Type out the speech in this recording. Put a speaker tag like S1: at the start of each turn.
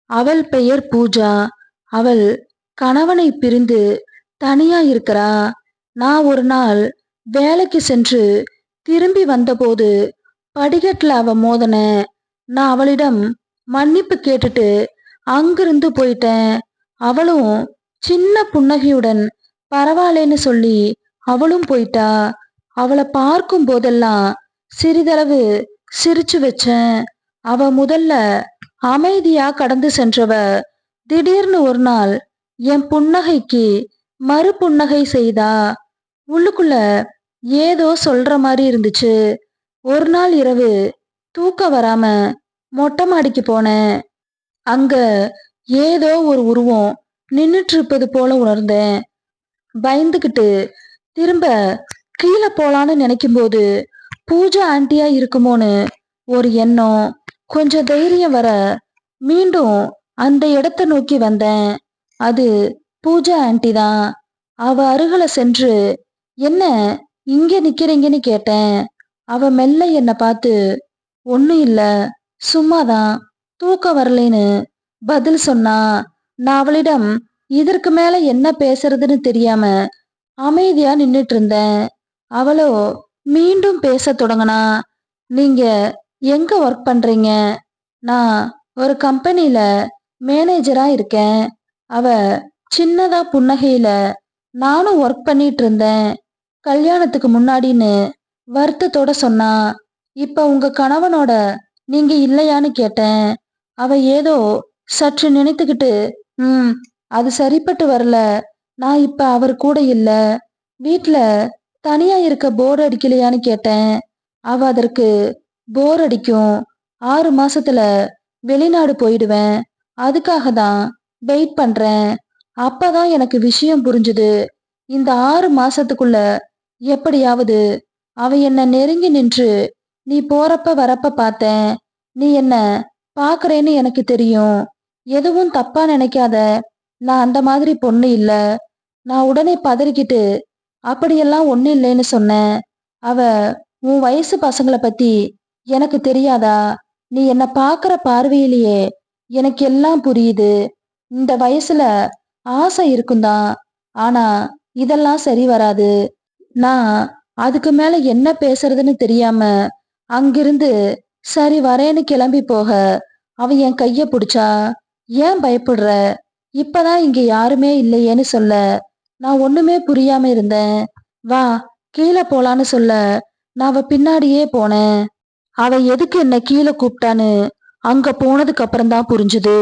S1: அவள் பெயர் பூஜா. அவள் கணவனை பிரிந்து தனியா இருக்கிறா. நான் ஒரு நாள் வேலைக்கு சென்று திரும்பி வந்தபோது படிக்கட்டுல அவ மோதன. நான் அவளிடம் மன்னிப்பு கேட்டுட்டு அங்கிருந்து போயிட்டேன். அவளும் சின்ன புன்னகையுடன் பரவாயில்லைன்னு சொல்லி அவளும் போயிட்டா. அவளை பார்க்கும் போதெல்லாம் சிறிதளவு சிரிச்சு வச்சேன். அவ முதல்ல அமைதியா கடந்து சென்றவ திடீர்னு ஒரு நாள் என் புன்னகைக்கு மறு புன்னகை செய்தா. உள்ளுக்குள்ள ஏதோ சொல்ற மாதிரி இருந்துச்சு. ஒரு நாள் இரவு தூக்கம் வராம மொட்டை மாடிக்கு போனேன். அங்க ஏதோ ஒரு உருவம் நின்னுட்டு இருப்பது போல உணர்ந்தேன். பயந்துகிட்டு திரும்ப கீழே போலான்னு நினைக்கும்போது பூஜா ஆண்டியா இருக்குமோன்னு ஒரு எண்ணம். கொஞ்சம் தைரியம் வர மீண்டும் அந்த இடத்தை நோக்கி வந்தேன். அது பூஜா ஆண்டி தான். அவ அருகில சென்று என்ன இங்க நிக்கிறீங்கன்னு கேட்டேன். அவ மெல்ல என்னை பார்த்து ஒன்னும் இல்ல, சும்மாதான், தூக்கம் வரலைன்னு பதில் சொன்னா. நான் அவளிடம் இதற்கு மேல என்ன பேசுறதுன்னு தெரியாம அமைதியா நின்னுட்டு இருந்தேன். அவளோ மீண்டும் பேச தொடங்கினா. நீங்க எங்க ஒர்க் பண்றீங்க? நான் ஒரு கம்பெனில மேனேஜரா இருக்கேன். அவ சின்னதா புன்னகையில நானும் ஒர்க் பண்ணிட்டு இருந்தேன். கல்யாணத்துக்கு முன்னாடின்னு வருத்தத்தோட சொன்னா. இப்ப உங்க கணவனோட நீங்க இல்லையான்னு கேட்டேன். அவ ஏதோ சற்று நினைத்துக்கிட்டு அது சரிப்பட்டு வரல, நான் இப்ப அவர் கூட இல்ல, வீட்ல தனியா இருக்க போர் அடிக்கலையான்னு கேட்டேன். அவ அதற்கு போர் அடிக்கும், 6 மாசத்துல வெளிநாடு போயிடுவேன், அதுக்காக தான் வெயிட் பண்றேன். அப்பதான் எனக்கு விஷயம் புரிஞ்சுது. இந்த 6 மாசத்துக்குள்ள எப்படியாவது அவ என்ன நெருங்கி நின்று நீ போறப்ப வரப்ப பார்த்தேன். நீ என்ன பாக்குறேன்னு எனக்கு தெரியும். எதுவும் தப்பா நினைக்காத, நான் அந்த மாதிரி பொண்ணு இல்ல. நான் உடனே பதறிக்கிட்டு அப்படியெல்லாம் ஒண்ணு இல்லைன்னு சொன்னேன். அவ உன் வயசு பசங்களை பத்தி எனக்கு தெரியாதா? நீ என்ன பாக்குற பார்வையிலேயே எனக்கு எல்லாம் புரியுது. இந்த வயசுல ஆசை இருக்கும்தான், ஆனா இதெல்லாம் சரி வராது. நான் அதுக்கு மேல என்ன பேசுறதுன்னு தெரியாம அங்கிருந்து சரி வரேன்னு கிளம்பி போக அவ என் கைய பிடிச்சா. ஏன் பயப்படுற? இப்பதான் இங்க யாருமே இல்லையேன்னு சொல்ல நான் ஒண்ணுமே புரியாம இருந்தேன். வா கீழே போலான்னு சொல்ல நான் அவ பின்னாடியே போனேன். அவ எதுக்கு என்ன கீழே கூப்பிட்டான்னு அங்க போனதுக்கு அப்புறம் தான் புரிஞ்சுது.